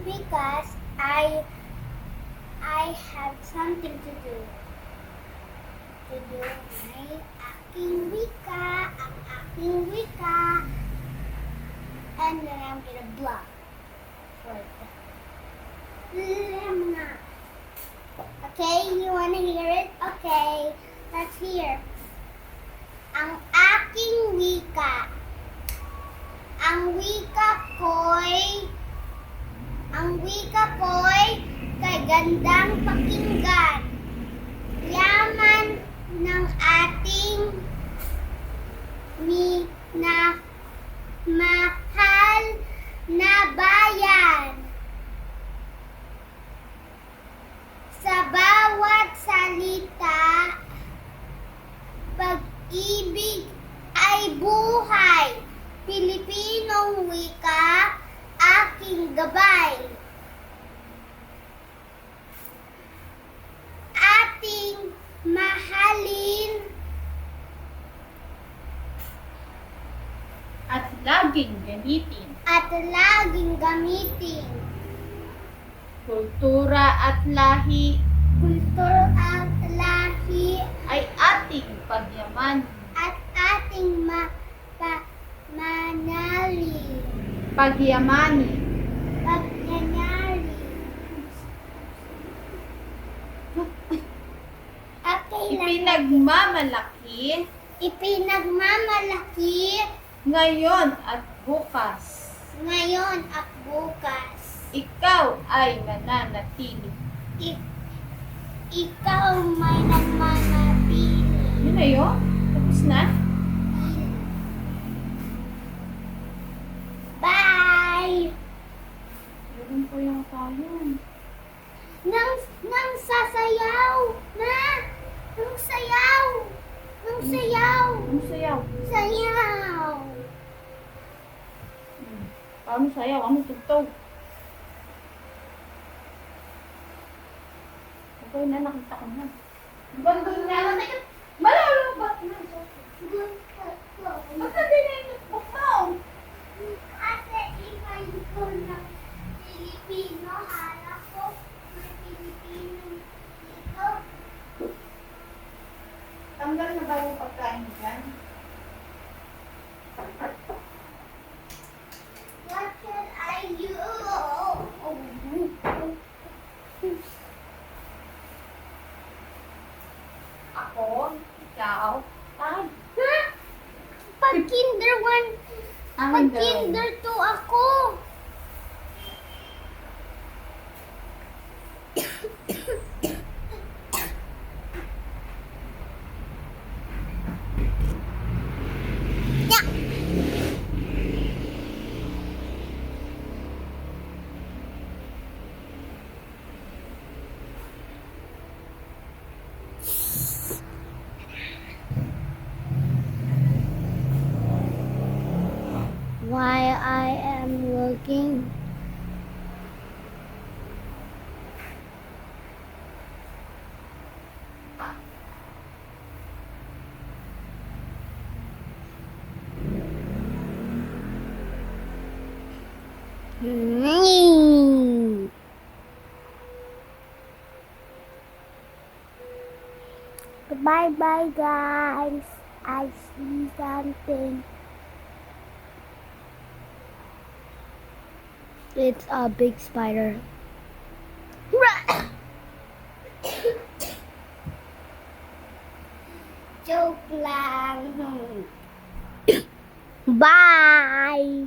because I have something to do. To do my aking wika, ang aking wika. And then I'm gonna bluff for that. Okay, you wanna hear it? Okay, let's hear. Ang aking wika. Ang wika ko'y kay gandang pakinggan. Yaman ng ating mahal na bayan. Sa bawat salita, pag-ibig ay buhay. Pilipinong wika, aking gabay. Ating mahalin at laging gamitin. Kultura at lahi Kultur at lahi ay ating pagyaman. at ating Pagyamani. pagnanali. Okay lang. Ipinagmamalaki Ngayon at bukas. ngayon at bukas. Ikaw ay mananatili. Ikaw may nagmanatili. Yun na yun? Tapos na? Bye! Meron po yung tayo. Nang sasayaw! Na! Nang sayaw! Nang sayaw! Ano sayaw? Sayaw! Paano sayaw? Ano tugtog? Okay na, nakita ko na. Bandol na lang. Malalo ba? Ba't na din yung notebook mo? Kasi iba yung ng Pilipino. Hala ko may Pilipino dito. Tanggal na ba yung pagkain dyan? What should I do? Ako? Ikaw? Tay? Ha? Pag kinder 1, pag kinder 2 ako. While I am looking. Bye bye guys. I see something. It's a big spider. Joke lang. Bye.